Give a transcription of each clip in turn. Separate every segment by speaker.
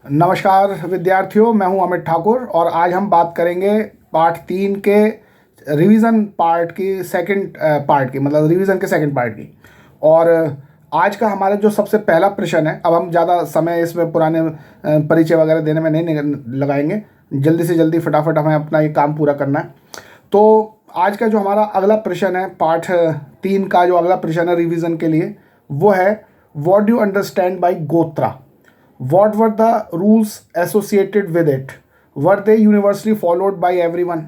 Speaker 1: नमस्कार विद्यार्थियों, मैं हूं अमित ठाकुर और आज हम बात करेंगे पार्ट 3 के रिवीजन पार्ट की सेकंड पार्ट की, मतलब रिवीजन के सेकंड पार्ट की। और आज का हमारा जो सबसे पहला प्रश्न है, अब हम ज़्यादा समय इसमें पुराने परिचय वगैरह देने में नहीं लगाएंगे। जल्दी से जल्दी फटाफट हमें अपना ये काम पूरा करना है। तो आज का जो हमारा अगला प्रश्न है, पार्ट 3 का जो अगला प्रश्न है रिवीजन के लिए, वो है what do you understand by गोत्रा। What were the rules associated with it? Were they universally followed by everyone?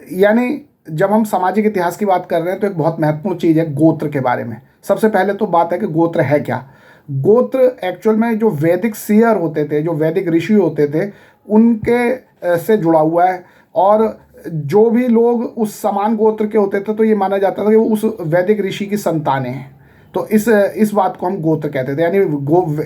Speaker 1: यानी जब हम सामाजिक इतिहास की बात कर रहे हैं तो एक बहुत महत्वपूर्ण चीज़ है गोत्र के बारे में। सबसे पहले तो बात है कि गोत्र है क्या। गोत्र एक्चुअल में जो वैदिक सीयर होते थे, जो वैदिक ऋषि होते थे, उनके से जुड़ा हुआ है। और जो भी लोग उस समान गोत्र के होते थे तो ये माना जाता था कि वो उस वैदिक ऋषि की संतानें हैं। तो इस बात को हम गोत्र कहते थे। यानी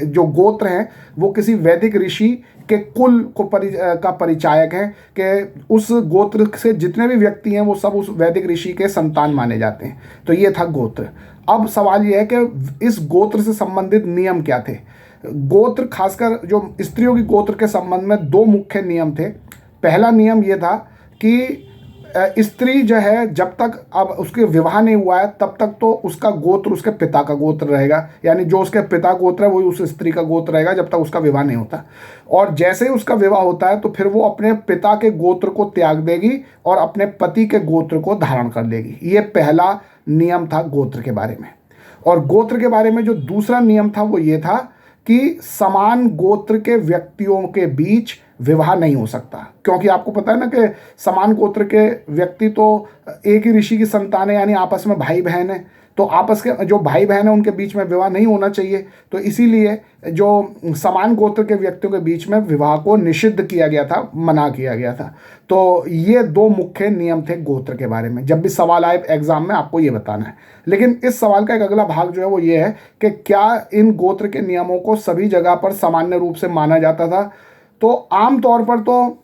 Speaker 1: जो गोत्र हैं वो किसी वैदिक ऋषि के कुल को का परिचायक हैं कि उस गोत्र से जितने भी व्यक्ति हैं वो सब उस वैदिक ऋषि के संतान माने जाते हैं। तो ये था गोत्र। अब सवाल ये है कि इस गोत्र से संबंधित नियम क्या थे। गोत्र, खासकर जो स्त्रियों की गोत्र के संबंध में दो मुख्य नियम थे। पहला नियम ये था कि स्त्री जो है, जब तक अब उसके विवाह नहीं हुआ है तब तक तो उसका गोत्र उसके पिता का गोत्र रहेगा। यानी जो उसके पिता गोत्र है वही उस स्त्री का गोत्र रहेगा जब तक उसका विवाह नहीं होता। और जैसे ही उसका विवाह होता है तो फिर वो अपने पिता के गोत्र को त्याग देगी और अपने पति के गोत्र को धारण कर लेगी। ये पहला नियम था गोत्र के बारे में। और गोत्र के बारे में जो दूसरा नियम था वो ये था कि समान गोत्र के व्यक्तियों के बीच विवाह नहीं हो सकता। क्योंकि आपको पता है ना कि समान गोत्र के व्यक्ति तो एक ही ऋषि की संतान है, यानी आपस में भाई बहन है। तो आपस के जो भाई बहन है उनके बीच में विवाह नहीं होना चाहिए। तो इसीलिए जो समान गोत्र के व्यक्तियों के बीच में विवाह को निषिद्ध किया गया था, मना किया गया था। तो ये दो मुख्य नियम थे गोत्र के बारे में। जब भी सवाल आए एग्जाम में आपको ये बताना है। लेकिन इस सवाल का एक अगला भाग जो है वो ये है कि क्या इन गोत्र के नियमों को सभी जगह पर सामान्य रूप से माना जाता था। तो आम तौर पर तो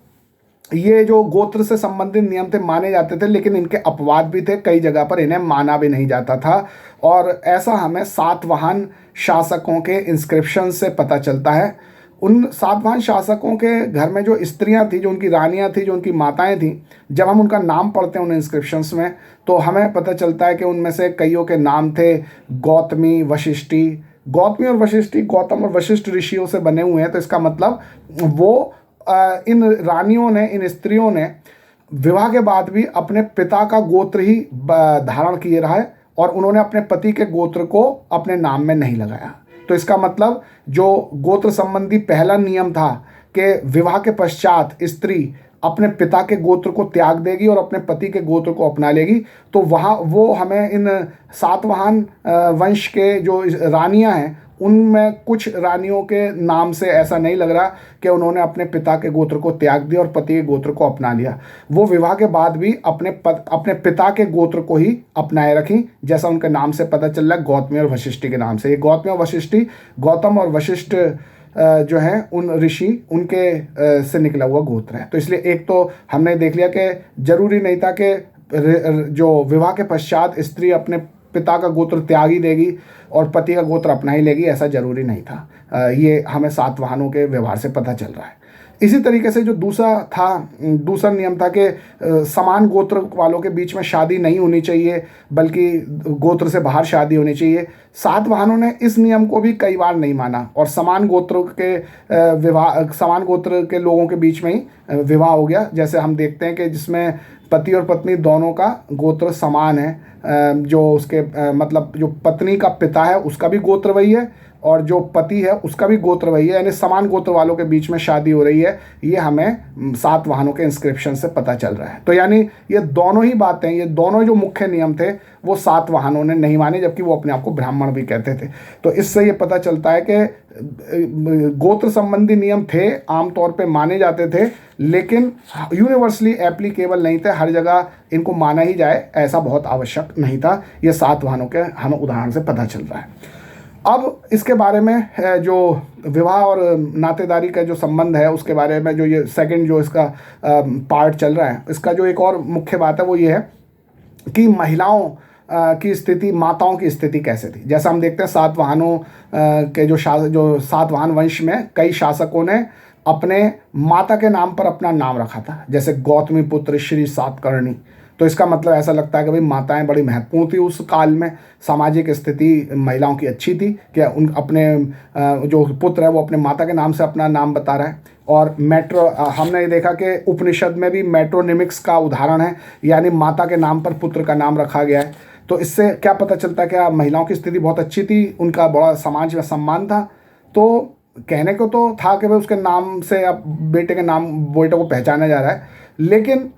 Speaker 1: ये जो गोत्र से संबंधित नियम थे माने जाते थे, लेकिन इनके अपवाद भी थे। कई जगह पर इन्हें माना भी नहीं जाता था। और ऐसा हमें सातवाहन शासकों के इंस्क्रिप्शन से पता चलता है। उन सातवाहन शासकों के घर में जो स्त्रियां थी, जो उनकी रानियां थी, जो उनकी माताएं थी, जब हम उनका नाम पढ़ते हैं उन इंस्क्रिप्शंस में तो हमें पता चलता है कि उनमें से कईयों के नाम थे गौतमी, वशिष्ठी। गौतमी और वशिष्ठी गौतम और वशिष्ठ ऋषियों से बने हुए हैं। तो इसका मतलब वो इन रानियों ने, इन स्त्रियों ने विवाह के बाद भी अपने पिता का गोत्र ही धारण किए रहा है और उन्होंने अपने पति के गोत्र को अपने नाम में नहीं लगाया। तो इसका मतलब जो गोत्र संबंधी पहला नियम था कि विवाह के पश्चात स्त्री अपने पिता के गोत्र को त्याग देगी और अपने पति के गोत्र को अपना लेगी, तो वहाँ वो हमें इन सातवाहन वंश के जो रानियां हैं उनमें कुछ रानियों के नाम से ऐसा नहीं लग रहा कि उन्होंने अपने पिता के गोत्र को त्याग दिया और पति के गोत्र को अपना लिया। वो विवाह के बाद भी अपने पिता के गोत्र को ही अपनाए रखी, जैसा उनके नाम से पता चल रहा है, गौतमी और वशिष्ठी के नाम से। ये गौतमी और वशिष्ठी, गौतम और वशिष्ठ जो हैं उन ऋषि, उनके से निकला हुआ गोत्र है। तो इसलिए एक तो हमने देख लिया कि जरूरी नहीं था कि जो विवाह के पश्चात स्त्री अपने पिता का गोत्र त्याग ही देगी और पति का गोत्र अपना ही लेगी, ऐसा जरूरी नहीं था। ये हमें सातवाहनों के व्यवहार से पता चल रहा है। इसी तरीके से जो दूसरा नियम था कि समान गोत्र वालों के बीच में शादी नहीं होनी चाहिए, बल्कि गोत्र से बाहर शादी होनी चाहिए। सातवाहनों ने इस नियम को भी कई बार नहीं माना और समान गोत्र के लोगों के बीच में ही विवाह हो गया। जैसे हम देखते हैं कि जिसमें पति और पत्नी दोनों का गोत्र समान है, जो उसके मतलब जो पत्नी का पिता है उसका भी गोत्र वही है और जो पति है उसका भी गोत्र वही है, यानी समान गोत्र वालों के बीच में शादी हो रही है। ये हमें सातवाहनों के इंस्क्रिप्शन से पता चल रहा है। तो यानी ये दोनों ही बातें, ये दोनों जो मुख्य नियम थे वो सातवाहनों ने नहीं माने, जबकि वो अपने आप को ब्राह्मण भी कहते थे। तो इससे ये पता चलता है कि गोत्र संबंधी नियम थे, आमतौर पे माने जाते थे, लेकिन यूनिवर्सली एप्लीकेबल नहीं थे। हर जगह इनको माना ही जाए ऐसा बहुत आवश्यक नहीं था। ये सातवाहनों के हमें उदाहरण से पता चल रहा है। अब इसके बारे में जो विवाह और नातेदारी का जो संबंध है उसके बारे में जो ये सेकंड जो इसका पार्ट चल रहा है, इसका जो एक और मुख्य बात है वो ये है कि महिलाओं की स्थिति, माताओं की स्थिति कैसे थी। जैसा हम देखते हैं सातवाहनों के जो सातवाहन वंश में कई शासकों ने अपने माता के नाम पर अपना नाम रखा था, जैसे गौतमी पुत्र श्री सातकर्णी। तो इसका मतलब ऐसा लगता है कि भाई माताएं बड़ी महत्वपूर्ण थी उस काल में, सामाजिक स्थिति महिलाओं की अच्छी थी कि उन अपने जो पुत्र है वो अपने माता के नाम से अपना नाम बता रहा है। और हमने ये देखा कि उपनिषद में भी मेट्रोनिमिक्स का उदाहरण है, यानी माता के नाम पर पुत्र का नाम रखा गया है। तो इससे क्या पता चलता है कि महिलाओं की स्थिति बहुत अच्छी थी, उनका बड़ा समाज में सम्मान था। तो कहने को तो था कि भाई उसके नाम से अब बेटे को पहचाना जा रहा है, लेकिन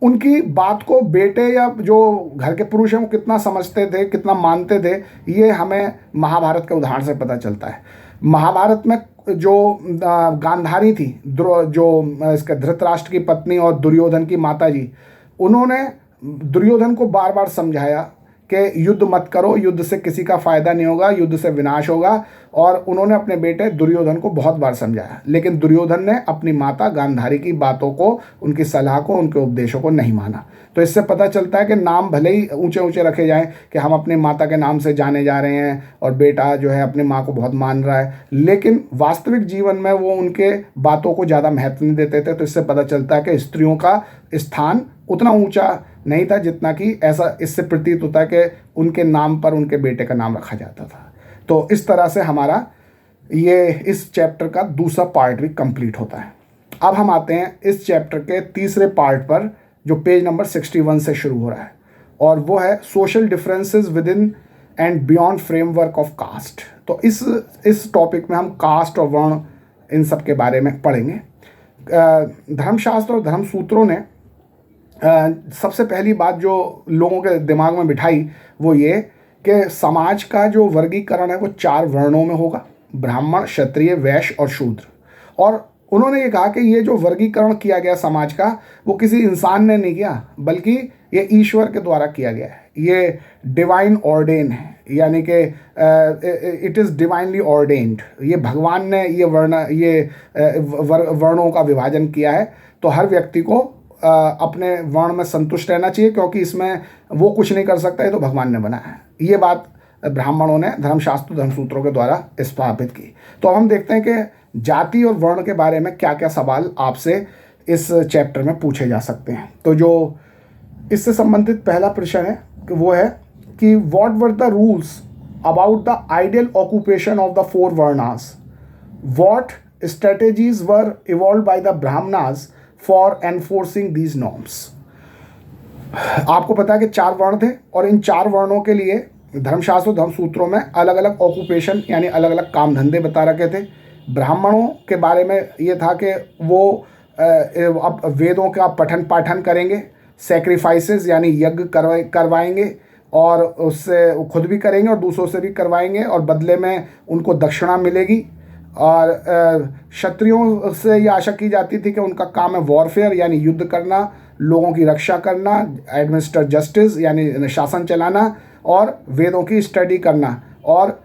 Speaker 1: उनकी बात को बेटे या जो घर के पुरुष हैं वो कितना समझते थे, कितना मानते थे, ये हमें महाभारत के उदाहरण से पता चलता है। महाभारत में जो गांधारी थी, जो इसका धृतराष्ट्र की पत्नी और दुर्योधन की माता जी, उन्होंने दुर्योधन को बार बार समझाया कि युद्ध मत करो, युद्ध से किसी का फायदा नहीं होगा, युद्ध से विनाश होगा। और उन्होंने अपने बेटे दुर्योधन को बहुत बार समझाया, लेकिन दुर्योधन ने अपनी माता गांधारी की बातों को, उनकी सलाह को, उनके उपदेशों को नहीं माना। तो इससे पता चलता है कि नाम भले ही ऊंचे ऊंचे रखे जाएं कि हम अपनी माता के नाम से जाने जा रहे हैं और बेटा जो है अपनी माँ को बहुत मान रहा है, लेकिन वास्तविक जीवन में वो उनके बातों को ज़्यादा महत्व नहीं देते थे। तो इससे पता चलता है कि स्त्रियों का स्थान उतना ऊंचा नहीं था जितना कि ऐसा इससे प्रतीत होता है कि उनके नाम पर उनके बेटे का नाम रखा जाता था। तो इस तरह से हमारा ये इस चैप्टर का दूसरा पार्ट भी कंप्लीट होता है। अब हम आते हैं इस चैप्टर के तीसरे पार्ट पर, जो पेज नंबर 61 से शुरू हो रहा है, और वो है social differences within and beyond framework of caste. तो इस टॉपिक में हम कास्ट और वर्ण इन सब के बारे में पढ़ेंगे। धर्मशास्त्र और धर्मसूत्रों ने सबसे पहली बात जो लोगों के दिमाग में बिठाई वो ये कि समाज का जो वर्गीकरण है वो 4 वर्णों में होगा, ब्राह्मण, क्षत्रिय, वैश्य और शूद्र। और उन्होंने ये कहा कि ये जो वर्गीकरण किया गया समाज का, वो किसी इंसान ने नहीं किया, बल्कि ये ईश्वर के द्वारा किया गया है। ये डिवाइन ऑर्डेन है, यानी कि इट इज़ डिवाइनली ऑर्डेन्ड। ये भगवान ने ये वर्णों का विभाजन किया है। तो हर व्यक्ति को अपने वर्ण में संतुष्ट रहना चाहिए, क्योंकि इसमें वो कुछ नहीं कर सकता, ये तो भगवान ने बनाया है। ये बात ब्राह्मणों ने धर्मशास्त्र धर्मसूत्रों के द्वारा स्थापित की। तो अब हम देखते हैं कि जाति और वर्ण के बारे में क्या क्या सवाल आपसे इस चैप्टर में पूछे जा सकते हैं। तो जो इससे संबंधित पहला प्रश्न है वो है कि what were the rules about the ideal occupation of the 4 varnas, what strategies were evolve by the Brahmanas for enforcing these norms. आपको पता है कि 4 वर्ण थे, और इन 4 वर्णों के लिए धर्मशास्त्र धर्मसूत्रों में अलग अलग ऑक्यूपेशन यानी अलग अलग काम धंधे बता रखे थे। ब्राह्मणों के बारे में ये था कि वो अब वेदों का पठन पाठन करेंगे, सेक्रीफाइसेस यानी यज्ञ करवाएंगे, और उससे खुद भी करेंगे और दूसरों से भी करवाएंगे, और बदले में उनको दक्षिणा मिलेगी। और क्षत्रियों से ये आशा की जाती थी कि उनका काम है वॉरफेयर यानी युद्ध करना, लोगों की रक्षा करना, एडमिनिस्टर जस्टिस यानी शासन चलाना, और वेदों की स्टडी करना, और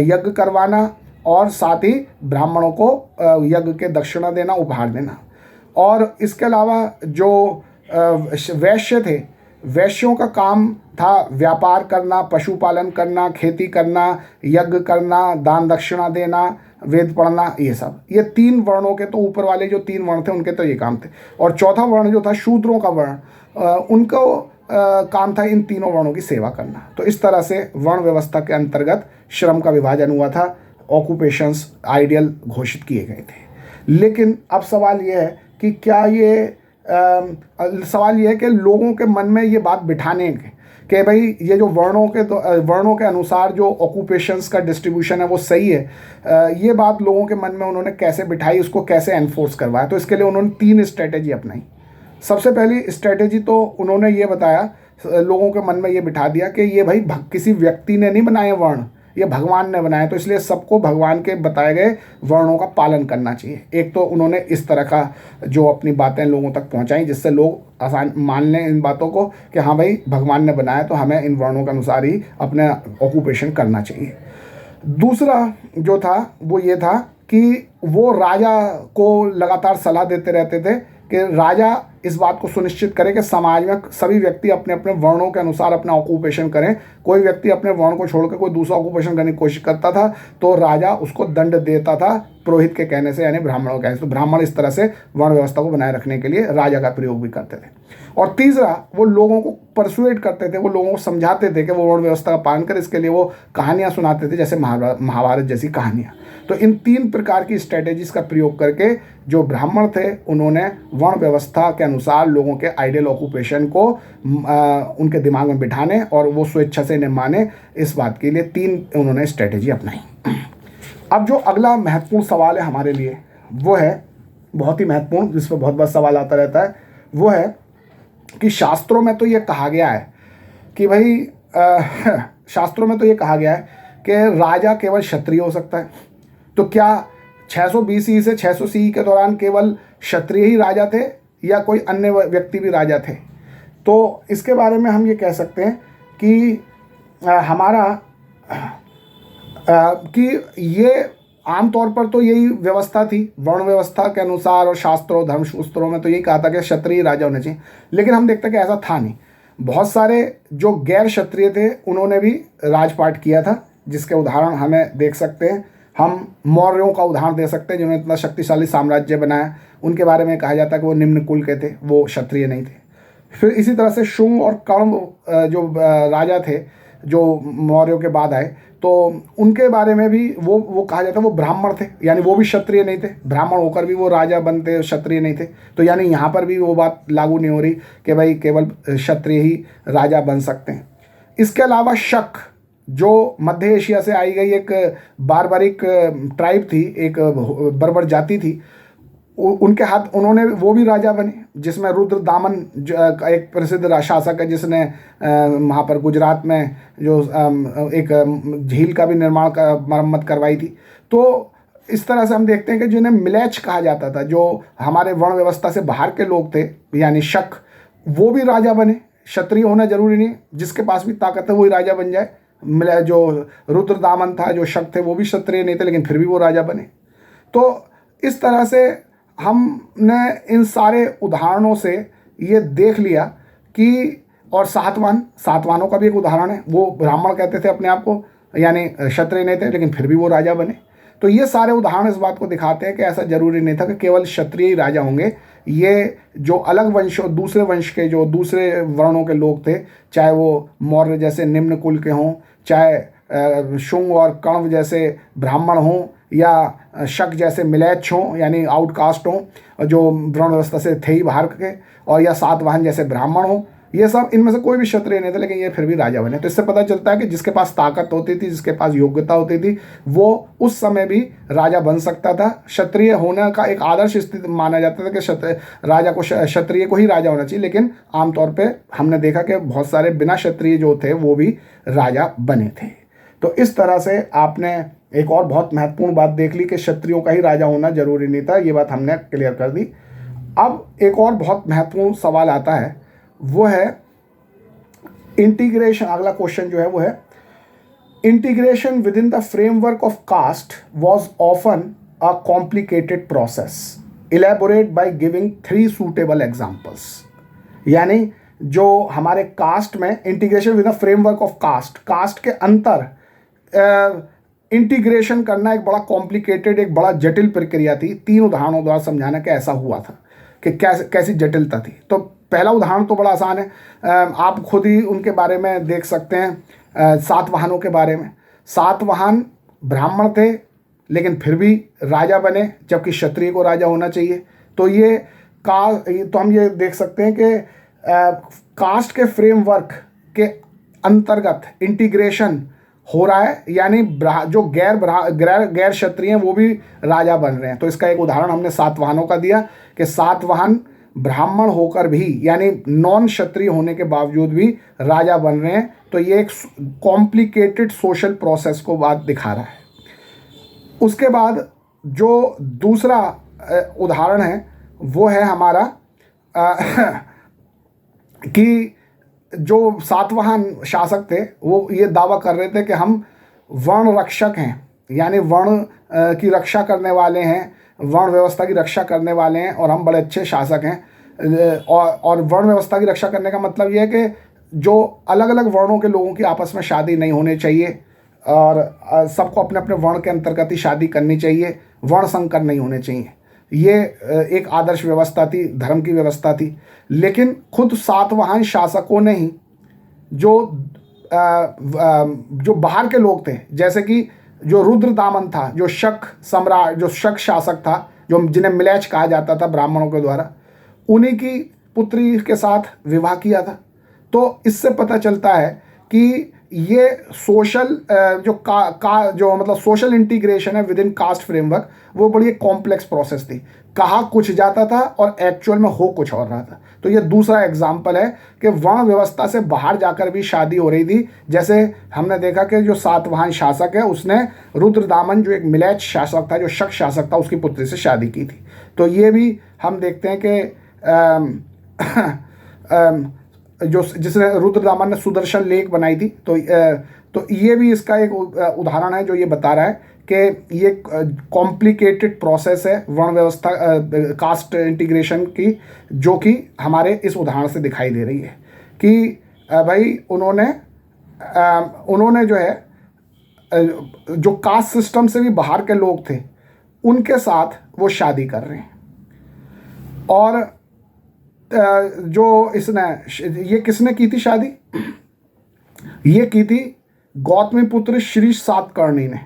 Speaker 1: यज्ञ करवाना, और साथ ही ब्राह्मणों को यज्ञ के दक्षिणा देना, उपहार देना। और इसके अलावा जो वैश्य थे, वैश्यों का काम था व्यापार करना, पशुपालन करना, खेती करना, यज्ञ करना, दान दक्षिणा देना, वेद पढ़ना, ये सब। ये 3 वर्णों के, तो ऊपर वाले जो 3 वर्ण थे उनके तो ये काम थे। और चौथा वर्ण जो था शूद्रों का वर्ण, उनको काम था इन तीनों वर्णों की सेवा करना। तो इस तरह से वर्ण व्यवस्था के अंतर्गत श्रम का विभाजन हुआ था, ऑक्यूपेशंस आइडियल घोषित किए गए थे। लेकिन अब सवाल ये है कि क्या ये सवाल ये है कि लोगों के मन में ये बात बिठाने कि भाई ये जो वर्णों के अनुसार जो ऑक्यूपेशंस का डिस्ट्रीब्यूशन है वो सही है, ये बात लोगों के मन में उन्होंने कैसे बिठाई, उसको कैसे एनफोर्स करवाया। तो इसके लिए उन्होंने 3 स्ट्रेटेजी अपनाई। सबसे पहली स्ट्रेटेजी तो उन्होंने ये बताया, लोगों के मन में ये बिठा दिया कि ये भाई किसी व्यक्ति ने नहीं बनाए वर्ण, ये भगवान ने बनाए, तो इसलिए सबको भगवान के बताए गए वर्णों का पालन करना चाहिए। एक तो उन्होंने इस तरह का जो अपनी बातें लोगों तक पहुंचाई, जिससे लोग आसान मान लें इन बातों को कि हाँ भाई भगवान ने बनाया तो हमें इन वर्णों के अनुसार ही अपना ऑक्यूपेशन करना चाहिए। दूसरा जो था वो ये था कि वो राजा को लगातार सलाह देते रहते थे कि राजा इस बात को सुनिश्चित करे कि समाज में सभी व्यक्ति अपने अपने वर्णों के अनुसार अपना ऑक्यूपेशन करें। कोई व्यक्ति अपने वर्ण को छोड़कर कोई दूसरा ऑक्यूपेशन करने की कोशिश करता था तो राजा उसको दंड देता था पुरोहित के कहने से, यानी ब्राह्मणों के कहने से। तो ब्राह्मण इस तरह से वर्ण व्यवस्था को बनाए रखने के लिए राजा का प्रयोग भी करते थे। और तीसरा, वो लोगों को परसुएट करते थे, वो लोगों को समझाते थे कि वो वर्ण व्यवस्था का पालन कर, इसके लिए वो कहानियाँ सुनाते थे, जैसे महाभारत जैसी कहानियाँ। तो इन 3 प्रकार की स्ट्रेटेजीज का प्रयोग करके जो ब्राह्मण थे उन्होंने वर्ण व्यवस्था के अनुसार लोगों के आइडियल ऑक्यूपेशन को उनके दिमाग में बिठाने और वो स्वेच्छा से इन्हें माने, इस बात के लिए 3 उन्होंने स्ट्रेटेजी अपनाई। अब जो अगला महत्वपूर्ण सवाल है हमारे लिए वो है बहुत ही महत्वपूर्ण, जिस पर बहुत बार सवाल आता रहता है, वो है कि शास्त्रों में तो ये कहा गया है कि भाई शास्त्रों में तो ये कहा गया है कि राजा केवल क्षत्रिय हो सकता है। तो क्या 600 BC से 600 CE के दौरान केवल क्षत्रिय ही राजा थे या कोई अन्य व्यक्ति भी राजा थे? तो इसके बारे में हम ये कह सकते हैं कि कि ये आमतौर पर तो यही व्यवस्था थी वर्ण व्यवस्था के अनुसार, और शास्त्रों धर्मसूत्रों में तो यही कहा था कि क्षत्रिय राजा होने चाहिए। लेकिन हम देखते हैं कि ऐसा था नहीं। बहुत सारे जो गैर क्षत्रिय थे उन्होंने भी राजपाट किया था, जिसके उदाहरण हमें देख सकते हैं। हम मौर्यों का उदाहरण दे सकते हैं जिन्होंने इतना शक्तिशाली साम्राज्य बनाया। उनके बारे में कहा जाता है कि वो निम्न कुल के थे, वो क्षत्रिय नहीं थे। फिर इसी तरह से शुंग और कर्ण जो राजा थे जो मौर्यों के बाद आए, तो उनके बारे में भी वो कहा जाता है वो ब्राह्मण थे, यानी वो भी क्षत्रिय नहीं थे। ब्राह्मण होकर भी वो राजा बनते, क्षत्रिय नहीं थे। तो यानी यहाँ पर भी वो बात लागू नहीं हो रही कि भाई केवल क्षत्रिय ही राजा बन सकते हैं। इसके अलावा शक, जो मध्य एशिया से आई गई एक बारबारिक ट्राइब थी, एक बर्बर जाति थी, उनके हाथ उन्होंने वो भी राजा बने, जिसमें रुद्रदामन एक प्रसिद्ध शासक है जिसने वहाँ पर गुजरात में जो एक झील का भी निर्माण का मरम्मत करवाई थी। तो इस तरह से हम देखते हैं कि जिन्हें मिलेच कहा जाता था, जो हमारे वर्ण व्यवस्था से बाहर के लोग थे, यानी शक, वो भी राजा बने। क्षत्रिय होना जरूरी नहीं, जिसके पास भी ताकत है वही राजा बन जाए। जो रुद्रदामन था, जो शक थे, वो भी क्षत्रिय नहीं थे, लेकिन फिर भी वो राजा बने। तो इस तरह से हमने इन सारे उदाहरणों से ये देख लिया कि, और सातवाहनों का भी एक उदाहरण है, वो ब्राह्मण कहते थे अपने आप को, यानी क्षत्रिय नहीं थे, लेकिन फिर भी वो राजा बने। तो ये सारे उदाहरण इस बात को दिखाते हैं कि ऐसा जरूरी नहीं था कि केवल क्षत्रिय ही राजा होंगे। ये जो अलग वंश, दूसरे वंश के जो दूसरे वर्णों के लोग थे, चाहे वो मौर्य जैसे निम्न कुल के हों, चाहे शुंग और कण्व जैसे ब्राह्मण हों, या शक जैसे मिलेच्छ हों, यानी आउटकास्ट हों, जो वर्ण व्यवस्था से थे ही बाहर के, और या सातवाहन जैसे ब्राह्मण हों, ये सब इनमें से कोई भी क्षत्रिय नहीं थे, लेकिन ये फिर भी राजा बने। तो इससे पता चलता है कि जिसके पास ताकत होती थी, जिसके पास योग्यता होती थी, वो उस समय भी राजा बन सकता था। क्षत्रिय होने का एक आदर्श स्थिति माना जाता था कि राजा को, क्षत्रिय को ही राजा होना चाहिए, लेकिन आमतौर पर हमने देखा कि बहुत सारे बिना क्षत्रिय जो थे वो भी राजा बने थे। तो इस तरह से आपने एक और बहुत महत्वपूर्ण बात देख ली कि क्षत्रियों का ही राजा होना जरूरी नहीं था। ये बात हमने क्लियर कर दी। अब एक और बहुत महत्वपूर्ण सवाल आता है, वो है इंटीग्रेशन। अगला क्वेश्चन जो है वो है, integration within the framework of caste was often a complicated process, elaborate by giving 3 suitable examples. यानी जो हमारे कास्ट में integration with the framework of caste के अंतर इंटीग्रेशन करना एक बड़ा कॉम्प्लिकेटेड, एक बड़ा जटिल प्रक्रिया थी। 3 उदाहरणों द्वारा समझाना कि ऐसा हुआ था, कि कैसी जटिलता थी। तो पहला उदाहरण तो बड़ा आसान है, आप खुद ही उनके बारे में देख सकते हैं। सातवाहनों के बारे में, सातवाहन ब्राह्मण थे लेकिन फिर भी राजा बने, जबकि क्षत्रिय को राजा होना चाहिए। तो तो हम ये देख सकते हैं कि कास्ट के फ्रेमवर्क के अंतर्गत इंटीग्रेशन हो रहा है, यानी जो गैर क्षत्रिय हैं वो भी राजा बन रहे हैं। तो इसका एक उदाहरण हमने सातवाहनों का दिया कि सातवाहन ब्राह्मण होकर भी, यानी नॉन क्षत्रिय होने के बावजूद भी राजा बन रहे हैं। तो ये एक कॉम्प्लिकेटेड सोशल प्रोसेस को बात दिखा रहा है। उसके बाद जो दूसरा उदाहरण है वो है हमारा कि जो सातवाहन शासक थे वो ये दावा कर रहे थे कि हम वर्ण रक्षक हैं, यानी वर्ण की रक्षा करने वाले हैं, वर्ण व्यवस्था की रक्षा करने वाले हैं और हम बड़े अच्छे शासक हैं। और वर्ण व्यवस्था की रक्षा करने का मतलब ये है कि जो अलग अलग वर्णों के लोगों की आपस में शादी नहीं होनी चाहिए और सबको अपने अपने वर्ण के अंतर्गत ही शादी करनी चाहिए, वर्ण संकर नहीं होने चाहिए। ये एक आदर्श व्यवस्था थी, धर्म की व्यवस्था थी। लेकिन खुद सातवाहन शासकों ने ही जो बाहर के लोग थे, जैसे कि जो रुद्रदामन था, जो शक सम्राट, जो शक शासक था, जो जिन्हें मिलेच कहा जाता था ब्राह्मणों के द्वारा, उन्हीं की पुत्री के साथ विवाह किया था। तो इससे पता चलता है कि ये सोशल जो मतलब सोशल इंटीग्रेशन है विद इन कास्ट फ्रेमवर्क, वो बड़ी एक कॉम्प्लेक्स प्रोसेस थी। कहा कुछ जाता था और एक्चुअल में हो कुछ और रहा था। तो ये दूसरा एग्जाम्पल है कि वर्ण व्यवस्था से बाहर जाकर भी शादी हो रही थी। जैसे हमने देखा कि जो सातवाहन शासक है उसने रुद्रदामन, जो एक मिलेच शासक था, जो शक शासक था, उसकी पुत्री से शादी की थी। तो ये भी हम देखते हैं कि जो जिसने रुद्रदामन ने सुदर्शन लेक बनाई थी। तो ये भी इसका एक उदाहरण है जो ये बता रहा है कि ये कॉम्प्लिकेटेड प्रोसेस है वर्ण व्यवस्था, कास्ट इंटीग्रेशन की, जो कि हमारे इस उदाहरण से दिखाई दे रही है कि भाई उन्होंने जो है जो कास्ट सिस्टम से भी बाहर के लोग थे उनके साथ वो शादी कर रहे हैं। और जो ये किसने की थी शादी? ये की थी गौतमी पुत्र श्री सातकर्णी ने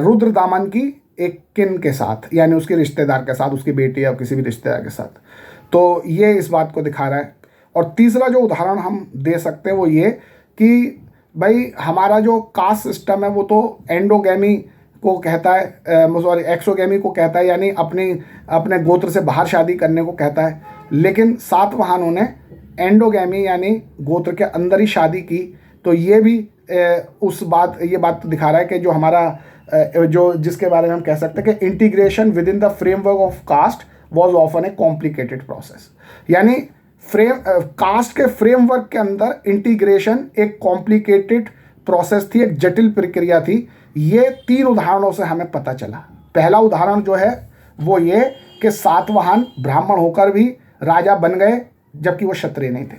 Speaker 1: रुद्रदामन की एक किन के साथ, यानी उसके रिश्तेदार के साथ, उसकी बेटी या किसी भी रिश्तेदार के साथ। तो ये इस बात को दिखा रहा है। और तीसरा जो उदाहरण हम दे सकते हैं वो ये कि भाई हमारा जो कास्ट सिस्टम है वो तो एंडोगैमी को कहता है, सॉरी एक्सोगैमी को कहता है, यानी अपने गोत्र से बाहर शादी करने को कहता है। लेकिन सातवाहनों ने एंडोगैमी यानी गोत्र के अंदर ही शादी की। तो ये भी ये बात दिखा रहा है कि जो हमारा जो जिसके बारे में हम कह सकते हैं कि integration within the framework of caste was often a complicated process, यानी कास्ट के फ्रेमवर्क के अंदर इंटीग्रेशन एक कॉम्प्लिकेटेड प्रोसेस थी, एक जटिल प्रक्रिया थी। ये 3 उदाहरणों से हमें पता चला। पहला उदाहरण जो है वो ये कि सातवाहन ब्राह्मण होकर भी राजा बन गए जबकि वो क्षत्रिय नहीं थे।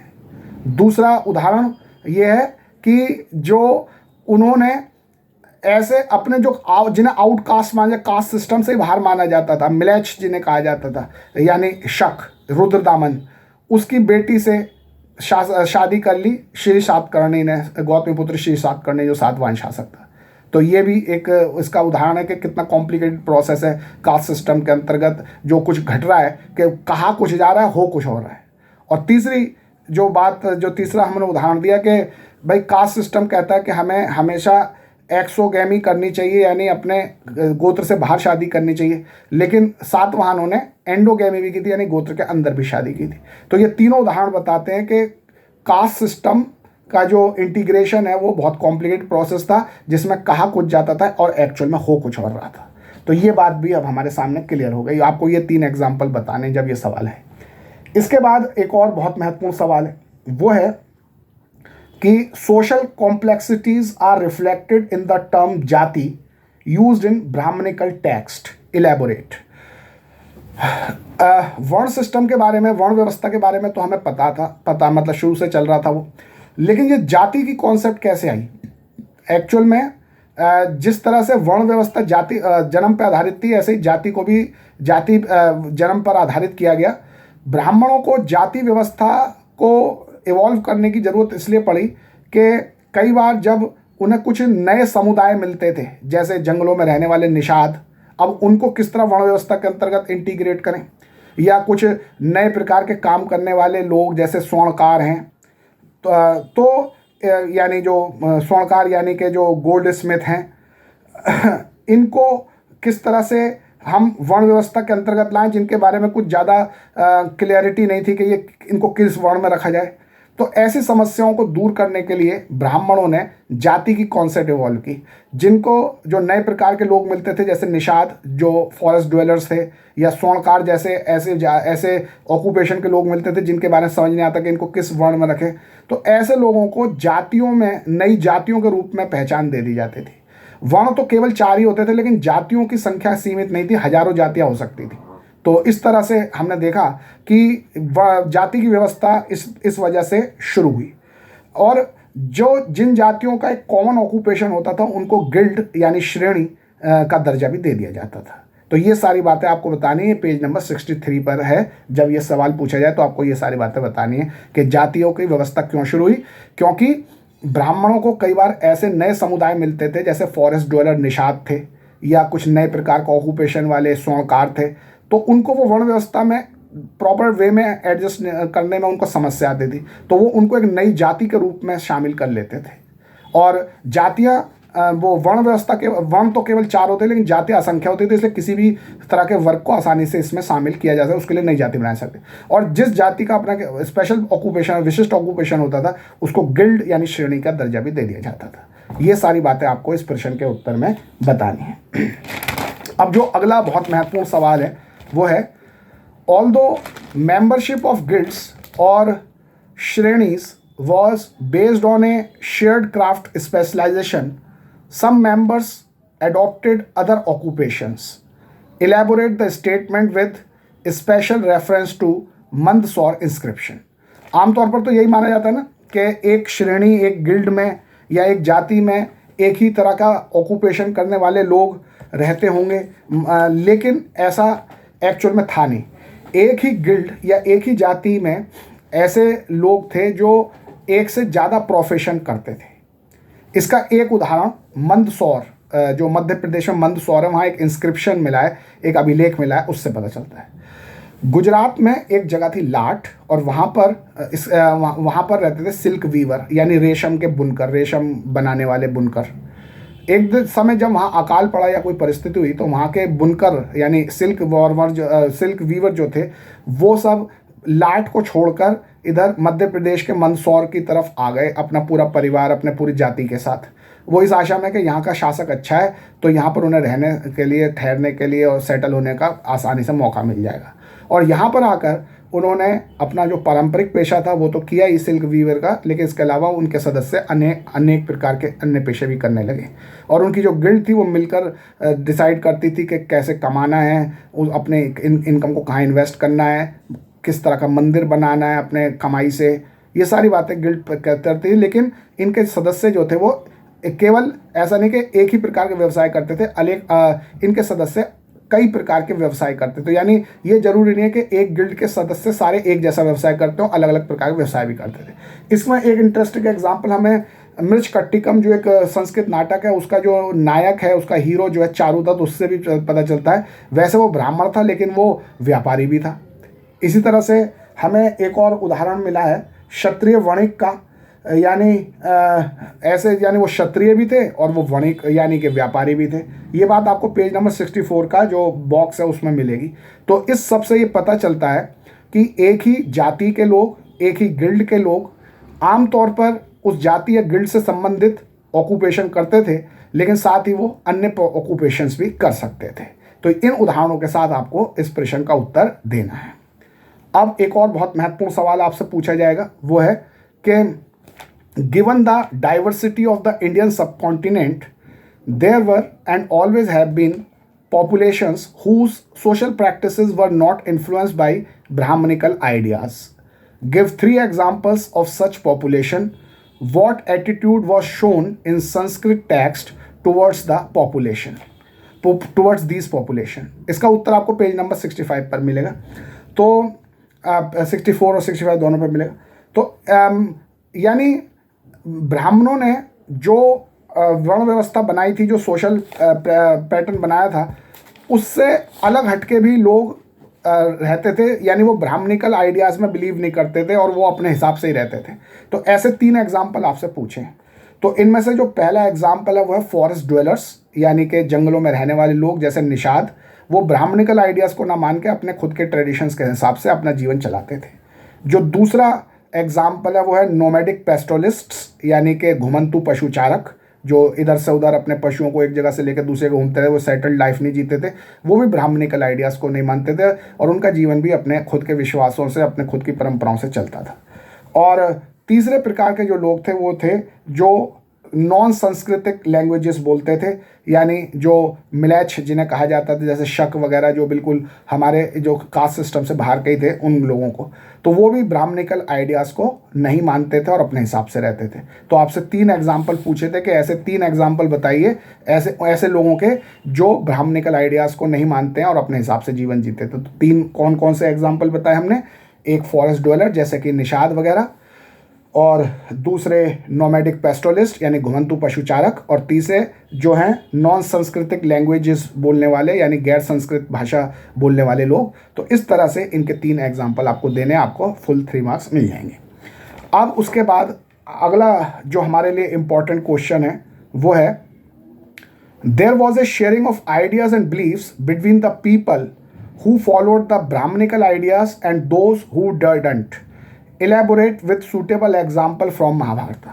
Speaker 1: दूसरा उदाहरण ये है कि जो उन्होंने ऐसे अपने जिन्हें आउटकास्ट माना, कास्ट सिस्टम से बाहर माना जाता था, मिलेच जिन्हें कहा जाता था, यानी शक, रुद्रदामन, उसकी बेटी से शादी कर ली श्री सातकर्णी ने, गौतमी पुत्र श्री सातकर्णी, जो सातवाहन शासक था। तो ये भी एक इसका उदाहरण है कि कितना कॉम्प्लिकेटेड प्रोसेस है कास्ट सिस्टम के अंतर्गत, जो कुछ घट रहा है कि कहा कुछ जा रहा है, हो कुछ हो रहा है। और तीसरा हमने उदाहरण दिया कि भाई कास्ट सिस्टम कहता है कि हमें हमेशा एक्सोगैमी करनी चाहिए, यानी अपने गोत्र से बाहर शादी करनी चाहिए। लेकिन सातवाहनों ने एंडोगैमी भी की थी, यानी गोत्र के अंदर भी शादी की थी। तो ये तीनों उदाहरण बताते हैं कि कास्ट सिस्टम का जो इंटीग्रेशन है वो बहुत कॉम्प्लिकेटेड प्रोसेस था, जिसमें कहा कुछ जाता था और एक्चुअल में हो कुछ और रहा था। तो ये बात भी अब हमारे सामने क्लियर हो गई। आपको ये 3 एग्जाम्पल बताने जब ये सवाल है। इसके बाद एक और बहुत महत्वपूर्ण सवाल है, वो है कि social complexities are reflected in the term jati used in Brahmanical text, elaborate. Varna system के बारे में, वर्ण व्यवस्था के बारे में तो हमें पता मतलब शुरू से चल रहा था वो। लेकिन ये जाति की कॉन्सेप्ट कैसे आई? एक्चुअल में जिस तरह से वर्ण व्यवस्था जाति जन्म पर आधारित थी, ऐसे ही जाति को भी जन्म पर आधारित किया गया। ब्राह्मणों को जाति व्यवस्था को इवॉल्व करने की ज़रूरत इसलिए पड़ी कि कई बार जब उन्हें कुछ नए समुदाय मिलते थे, जैसे जंगलों में रहने वाले निषाद, अब उनको किस तरह वर्ण व्यवस्था के अंतर्गत इंटीग्रेट करें, या कुछ नए प्रकार के काम करने वाले लोग जैसे स्वर्णकार हैं, तो यानी जो स्वर्णकार यानी कि जो गोल्ड स्मिथ हैं, इनको किस तरह से हम वर्ण व्यवस्था के अंतर्गत लाएं, जिनके बारे में कुछ ज़्यादा क्लियरिटी नहीं थी कि इनको किस वर्ण में रखा जाए। तो ऐसी समस्याओं को दूर करने के लिए ब्राह्मणों ने जाति की कॉन्सेप्ट इवॉल्व की, जिनको जो नए प्रकार के लोग मिलते थे, जैसे निषाद जो फॉरेस्ट ड्वेलर्स थे, या स्वर्णकार जैसे ऐसे ऑक्यूपेशन के लोग मिलते थे जिनके बारे में समझ नहीं आता कि इनको किस वर्ण में रखें। तो ऐसे लोगों को जातियों में, नई जातियों के रूप में पहचान दे दी जाती थी। वर्ण तो केवल 4 ही होते थे, लेकिन जातियों की संख्या सीमित नहीं थी, हजारों जातियां हो सकती थी। तो इस तरह से हमने देखा कि जाति की व्यवस्था इस वजह से शुरू हुई। और जो जिन जातियों का एक कॉमन ऑक्यूपेशन होता था उनको गिल्ड यानी श्रेणी का दर्जा भी दे दिया जाता था। तो ये सारी बातें आपको बतानी है, पेज नंबर 63 पर है। जब ये सवाल पूछा जाए तो आपको ये सारी बातें बतानी है कि जातियों की व्यवस्था क्यों शुरू हुई। क्योंकि ब्राह्मणों को कई बार ऐसे नए समुदाय मिलते थे, जैसे फॉरेस्ट ड्वेलर निषाद थे या कुछ नए प्रकार का ऑक्यूपेशन वाले स्वर्णकार थे, तो उनको वो वर्ण व्यवस्था में प्रॉपर वे में एडजस्ट करने में उनको समस्या आती थी, तो वो उनको एक नई जाति के रूप में शामिल कर लेते थे। और जातियाँ वो वर्ण तो केवल 4 होते, लेकिन जातियाँ असंख्य होती थी, इसलिए किसी भी तरह के वर्ग को आसानी से इसमें शामिल किया जा सकता, उसके लिए नई जाति बना सकते। और जिस जाति का अपना स्पेशल ऑक्यूपेशन, विशिष्ट ऑक्यूपेशन होता था, उसको गिल्ड यानी श्रेणी का दर्जा भी दे दिया जाता था। ये सारी बातें आपको इस प्रश्न के उत्तर में बतानी है। अब जो अगला बहुत महत्वपूर्ण सवाल है वो है, although membership of guilds or shrenis was based on a shared craft specialization, some members adopted other occupations. Elaborate the statement with special reference to Mandsaur inscription. आमतौर पर तो यही माना जाता है ना कि एक श्रेणी, एक गिल्ड में या एक जाति में एक ही तरह का ऑक्यूपेशन करने वाले लोग रहते होंगे, लेकिन ऐसा एक्चुअल में था नहीं। एक ही गिल्ड या एक ही जाति में ऐसे लोग थे जो एक से ज़्यादा प्रोफेशन करते थे। इसका एक उदाहरण मंदसौर, जो मध्य प्रदेश में मंदसौर है, वहाँ एक इंस्क्रिप्शन मिला है, एक अभिलेख मिला है, उससे पता चलता है। गुजरात में एक जगह थी लाट, और वहाँ पर रहते थे सिल्क वीवर यानी रेशम के बुनकर, रेशम बनाने वाले बुनकर। एक समय जब वहाँ अकाल पड़ा या कोई परिस्थिति हुई, तो वहाँ के बुनकर यानी सिल्क वीवर जो थे, वो सब लाट को छोड़कर इधर मध्य प्रदेश के मंदसौर की तरफ आ गए, अपना पूरा परिवार, अपने पूरी जाति के साथ। वो इस आशा में कि यहाँ का शासक अच्छा है, तो यहाँ पर उन्हें रहने के लिए, ठहरने के लिए और सेटल होने का आसानी से मौका मिल जाएगा। और यहाँ पर आकर उन्होंने अपना जो पारंपरिक पेशा था वो तो किया ही सिल्क वीवर का, लेकिन इसके अलावा उनके सदस्य अनेक प्रकार के अन्य पेशे भी करने लगे। और उनकी जो गिल्ड थी वो मिलकर डिसाइड करती थी कि कैसे कमाना है, अपने इनकम को कहाँ इन्वेस्ट करना है, किस तरह का मंदिर बनाना है अपने कमाई से। ये सारी बातें गिल्ड करती थी, लेकिन इनके सदस्य जो थे वो केवल ऐसा नहीं कि एक ही प्रकार के व्यवसाय करते थे, इनके सदस्य कई प्रकार के व्यवसाय करते थे। यानी ये जरूरी नहीं है कि एक गिल्ड के सदस्य सारे एक जैसा व्यवसाय करते हो, अलग अलग प्रकार के व्यवसाय भी करते थे। इसमें एक इंटरेस्टिंग एग्जांपल हमें मृच्छकट्टिकम जो एक संस्कृत नाटक है, उसका जो नायक है, उसका हीरो जो है चारुदत्त, उससे भी पता चलता है। वैसे वो ब्राह्मण था, लेकिन वो व्यापारी भी था। इसी तरह से हमें एक और उदाहरण मिला है क्षत्रिय वणिक का, यानी यानी वो क्षत्रिय भी थे और वो वणिक यानी कि व्यापारी भी थे। ये बात आपको पेज नंबर 64 का जो बॉक्स है उसमें मिलेगी। तो इस सब से ये पता चलता है कि एक ही जाति के लोग, एक ही गिल्ड के लोग आमतौर पर उस जाति या गिल्ड से संबंधित ऑक्यूपेशन करते थे, लेकिन साथ ही वो अन्य ऑक्यूपेशंस भी कर सकते थे। तो इन उदाहरणों के साथ आपको इस प्रश्न का उत्तर देना है। अब एक और बहुत महत्वपूर्ण सवाल आपसे पूछा जाएगा, वो है कि given the diversity of the Indian subcontinent, there were and always have been populations whose social practices were not influenced by Brahmanical ideas. Give 3 examples of such population. What attitude was shown in Sanskrit text towards the population, towards these population? इसका उत्तर आपको page number 65 पर मिलेगा। तो 64 और 65 दोनों पर मिलेगा। तो यानी ब्राह्मणों ने जो वर्ण व्यवस्था बनाई थी, जो सोशल पैटर्न बनाया था, उससे अलग हटके भी लोग रहते थे। यानी वो ब्राह्मणिकल आइडियाज़ में बिलीव नहीं करते थे और वो अपने हिसाब से ही रहते थे। तो ऐसे 3 एग्जाम्पल आपसे पूछे। तो इनमें से जो पहला एग्जाम्पल है वो है फॉरेस्ट ड्वेलर्स, यानी कि जंगलों में रहने वाले लोग जैसे निषाद। वो ब्राह्मणिकल आइडियाज़ को ना मान के अपने खुद के ट्रेडिशंस के हिसाब से अपना जीवन चलाते थे। जो दूसरा एग्जाम्पल है वो है नोमैडिक पेस्टोलिस्ट्स, यानी कि घुमंतु पशुचारक, जो इधर से उधर अपने पशुओं को एक जगह से लेकर दूसरे को घूमते थे। वो सेटल्ड लाइफ नहीं जीते थे, वो भी ब्राह्मणिकल आइडियाज़ को नहीं मानते थे और उनका जीवन भी अपने खुद के विश्वासों से, अपने खुद की परंपराओं से चलता था। और तीसरे प्रकार के जो लोग थे वो थे जो नॉन सांस्कृतिक लैंग्वेजेस बोलते थे, यानी जो मिलेच्छ जिन्हें कहा जाता था, जैसे शक वगैरह, जो बिल्कुल हमारे जो कास्ट सिस्टम से बाहर के ही थे उन लोगों को, तो वो भी ब्राह्मणिकल आइडियाज़ को नहीं मानते थे और अपने हिसाब से रहते थे। तो आपसे 3 एग्जाम्पल पूछे थे कि ऐसे 3 एग्जाम्पल बताइए ऐसे ऐसे लोगों के जो ब्राह्मणिकल आइडियाज़ को नहीं मानते हैं और अपने हिसाब से जीवन जीते थे। तो 3 कौन कौन से एग्जाम्पल बताए हमने? एक फॉरेस्ट ड्वेलर जैसे कि निषाद वगैरह, और दूसरे नोमैडिक पेस्टोलिस्ट यानी घुमंतु पशुचारक, और तीसरे जो हैं नॉन सांस्कृतिक लैंग्वेजेस बोलने वाले यानी गैर संस्कृत भाषा बोलने वाले लोग। तो इस तरह से इनके 3 एग्जाम्पल आपको देने, आपको फुल 3 मार्क्स मिल जाएंगे। अब उसके बाद अगला जो हमारे लिए इम्पोर्टेंट क्वेश्चन है वो है, there was a sharing of ideas and beliefs between the people who followed the Brahminical ideas and those who didn't. Elaborate with suitable example from Mahabharata.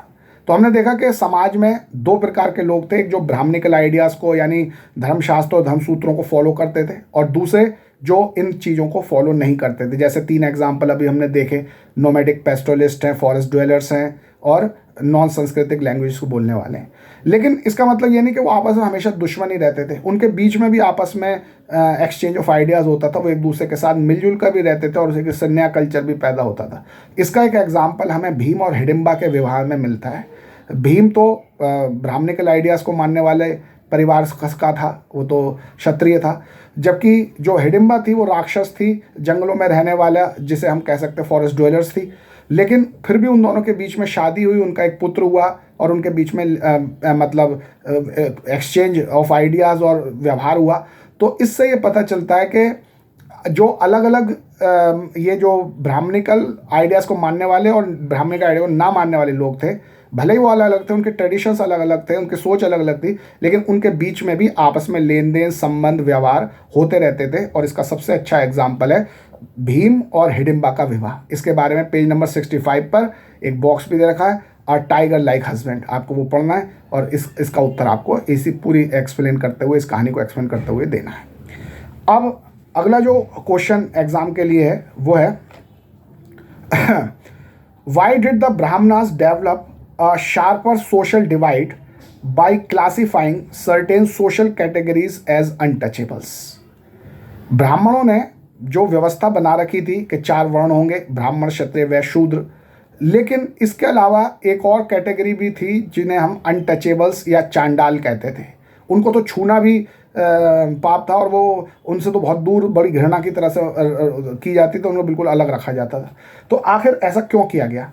Speaker 1: तो हमने देखा कि समाज में 2 प्रकार के लोग थे, एक जो ब्राह्मणिकल आइडियाज़ को यानी धर्मशास्त्र और धर्मसूत्रों को फॉलो करते थे, और दूसरे जो इन चीज़ों को फॉलो नहीं करते थे। जैसे 3 एग्जाम्पल अभी हमने देखे, नोमैडिक पेस्टोलिस्ट हैं, फॉरेस्ट ड्वेलर्स हैं, और नॉन सांस्कृतिक लैंग्वेज को बोलने वाले हैं। लेकिन इसका मतलब ये नहीं कि वो आपस में हमेशा दुश्मन ही रहते थे, उनके बीच में भी आपस में एक्सचेंज ऑफ आइडियाज़ होता था, वो एक दूसरे के साथ मिलजुल कर भी रहते थे और उसके नया कल्चर भी पैदा होता था। इसका एक एग्जाम्पल हमें भीम और हिडिम्बा के व्यवहार में मिलता है। भीम तो ब्राह्मणिकल आइडियाज़ को मानने वाले परिवार का था, वो तो क्षत्रिय था, जबकि जो हिडिम्बा थी वो राक्षस थी, जंगलों में रहने वाला, जिसे हम कह सकते हैं फॉरेस्ट ड्वेलर्स थी। लेकिन फिर भी उन दोनों के बीच में शादी हुई, उनका एक पुत्र हुआ, और उनके बीच में मतलब एक्सचेंज ऑफ आइडियाज़ और व्यवहार हुआ। तो इससे ये पता चलता है कि जो अलग अलग ये जो ब्राह्मणिकल आइडियाज़ को मानने वाले और ब्राह्मणिकल आइडिया को ना मानने वाले लोग थे, भले ही वो अलग अलग थे, उनके ट्रेडिशंस अलग अलग थे, उनकी सोच अलग अलग थी, लेकिन उनके बीच में भी आपस में लेन देन, संबंध, व्यवहार होते रहते थे। और इसका सबसे अच्छा एग्जाम्पल है भीम और हिडिम्बा का विवाह। इसके बारे में पेज नंबर 65 पर एक बॉक्स भी दे रखा है, और टाइगर लाइक हस्बैंड, आपको वो पढ़ना है और इसका उत्तर आपको इसी पूरी एक्सप्लेन करते हुए, इस कहानी को एक्सप्लेन करते हुए देना है। अब अगला जो क्वेश्चन एग्जाम के लिए है वो है, why did the Brahmanas develop a sharper social divide by classifying certain social categories as untouchables. ब्राह्मणों ने जो व्यवस्था बना रखी थी कि 4 वर्ण होंगे, ब्राह्मण, क्षत्रिय, वैश्य, शूद्र, लेकिन इसके अलावा एक और कैटेगरी भी थी जिन्हें हम अनटचेबल्स या चांडाल कहते थे। उनको तो छूना भी पाप था, और वो उनसे तो बहुत दूर, बड़ी घृणा की तरह से की जाती, तो उनको बिल्कुल अलग रखा जाता था। तो आखिर ऐसा क्यों किया गया,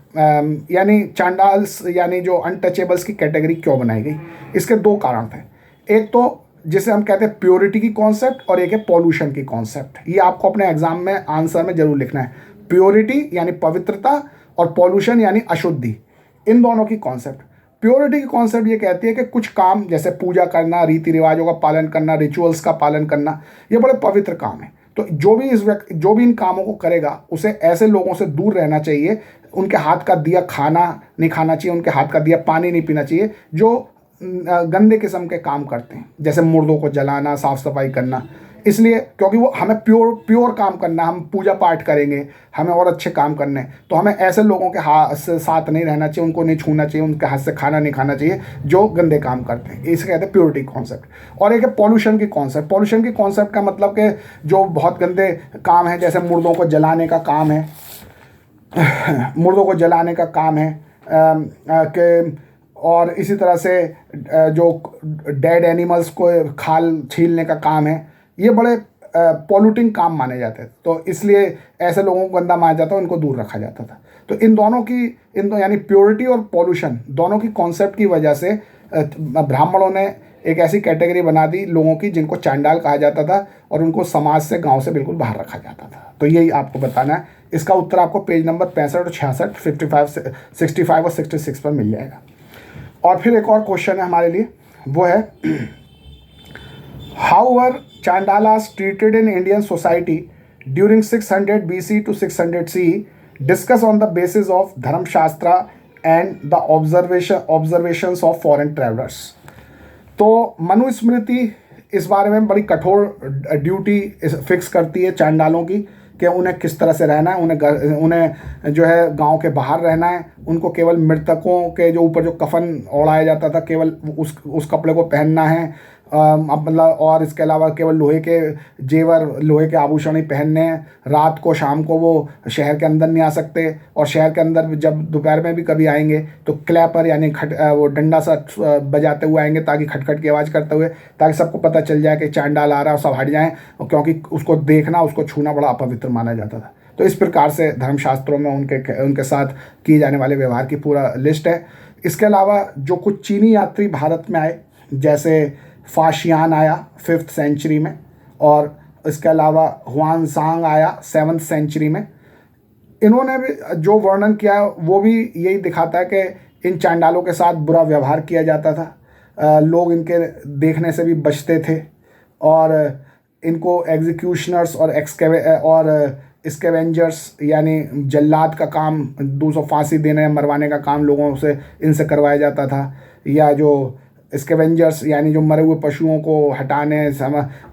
Speaker 1: यानी चांडाल्स यानी जो अनटचेबल्स की कैटेगरी क्यों बनाई गई? इसके 2 कारण थे। एक तो जिसे हम कहते हैं प्योरिटी की कॉन्सेप्ट, और एक है पॉल्यूशन की कॉन्सेप्ट। ये आपको अपने एग्जाम में आंसर में जरूर लिखना है। प्योरिटी यानी पवित्रता, और पॉल्यूशन यानी अशुद्धि, इन दोनों की कॉन्सेप्ट। प्योरिटी की कॉन्सेप्ट ये कहती है कि कुछ काम जैसे पूजा करना, रीति रिवाजों का पालन करना, रिचुअल्स का पालन करना, ये बड़े पवित्र काम है। तो जो भी इन कामों को करेगा उसे ऐसे लोगों से दूर रहना चाहिए, उनके हाथ का दिया खाना नहीं खाना चाहिए, उनके हाथ का दिया पानी नहीं पीना चाहिए, जो गंदे किस्म के काम करते हैं, जैसे मुर्दों को जलाना, साफ सफाई करना। इसलिए क्योंकि वो हमें प्योर काम करना, हम पूजा पाठ करेंगे, हमें और अच्छे काम करने हैं, तो हमें ऐसे लोगों के हाथ से साथ नहीं रहना चाहिए, उनको नहीं छूना चाहिए, उनके हाथ से खाना नहीं खाना चाहिए जो गंदे काम करते हैं। इसे कहते हैं प्योरिटी कॉन्सेप्ट। और एक है पॉल्यूशन की कॉन्सेप्ट। पॉल्यूशन की कॉन्सेप्ट का मतलब कि जो बहुत गंदे काम है, जैसे मुर्दों को जलाने का काम है, मुर्दों को जलाने का काम है कि, और इसी तरह से जो डेड एनिमल्स को खाल छीलने का काम है, ये बड़े पॉल्यूटिंग काम माने जाते हैं। तो इसलिए ऐसे लोगों को गंदा माना जाता है, उनको दूर रखा जाता था। तो यानी प्योरिटी और पॉल्यूशन दोनों की कॉन्सेप्ट की वजह से ब्राह्मणों ने एक ऐसी कैटेगरी बना दी लोगों की जिनको चांडाल कहा जाता था, और उनको समाज से, गांव से बिल्कुल बाहर रखा जाता था। तो यही आपको बताना है। इसका उत्तर आपको पेज नंबर 65 और 66, 65 और 66 पर मिल जाएगा। और फिर एक और क्वेश्चन है हमारे लिए, वो है, how were Chandalas treated in Indian society during 600 BC to 600 CE? Discuss on the basis of Dharmashastra and the observations of foreign travellers. तो मनुस्मृति इस बारे में बड़ी कठोर ड्यूटी फिक्स करती है चांडालों की, कि उन्हें किस तरह से रहना है, उन्हें जो है गांव के बाहर रहना है, उनको केवल मृतकों के जो ऊपर जो कफन ओढ़ाया जाता था केवल उस कपड़े को पहनना है। अब मतलब और इसके अलावा केवल लोहे के जेवर, लोहे के आभूषण ही पहनने हैं। रात को शाम को वो शहर के अंदर नहीं आ सकते, और शहर के अंदर जब दोपहर में भी कभी आएंगे तो क्लैपर यानी वो डंडा सा बजाते हुए आएंगे, ताकि खटखट की आवाज़ करते हुए, ताकि सबको पता चल जाए कि चांडाल आ रहा है और सब हट जाएँ, क्योंकि उसको देखना, उसको छूना बड़ा अपवित्र माना जाता था। तो इस प्रकार से धर्मशास्त्रों में उनके साथ किए जाने वाले व्यवहार की पूरा लिस्ट है। इसके अलावा जो कुछ चीनी यात्री भारत में आए, जैसे फाशियान आया 5th सेंचुरी में, और इसके अलावा हुआनसांग आया 7th सेंचुरी में, इन्होंने भी जो वर्णन किया वो भी यही दिखाता है कि इन चांडालों के साथ बुरा व्यवहार किया जाता था। लोग इनके देखने से भी बचते थे, और इनको एग्जीक्यूशनर्स और स्कैवेंजर्स यानी जल्लाद का काम, दूसरों फांसी देने या मरवाने का काम लोगों से इनसे करवाया जाता था। या जो स्कैवेंजर्स यानी जो मरे हुए पशुओं को हटाने,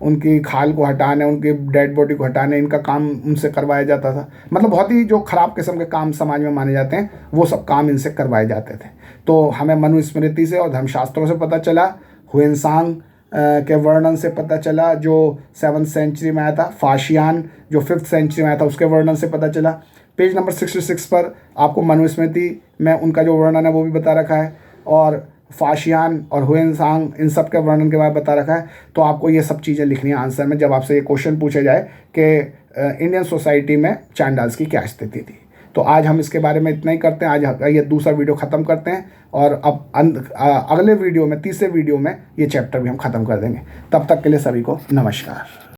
Speaker 1: उनकी खाल को हटाने, उनकी डेड बॉडी को हटाने, इनका काम उनसे करवाया जाता था। मतलब बहुत ही जो ख़राब किस्म के काम समाज में माने जाते हैं वो सब काम इनसे करवाए जाते थे। तो हमें मनुस्मृति से और धर्मशास्त्रों से पता चला, हुएनसांग के वर्णन से पता चला जो 7th सेंचुरी में आया था, फाशियान जो 5th सेंचुरी में आया था उसके वर्णन से पता चला। पेज नंबर 66 पर आपको मनुस्मृति में उनका जो वर्णन है वो भी बता रखा है, और फाशियान और हुएनसांग इन सब के वर्णन के बारे में बता रखा है। तो आपको ये सब चीज़ें लिखनी है आंसर में, जब आपसे ये क्वेश्चन पूछे जाए कि इंडियन सोसाइटी में चांडाल्स की क्या स्थिति थी। तो आज हम इसके बारे में इतना ही करते हैं। आज ये दूसरा वीडियो ख़त्म करते हैं, और अब अगले वीडियो में, तीसरे वीडियो में ये चैप्टर भी हम ख़त्म कर देंगे। तब तक के लिए सभी को नमस्कार।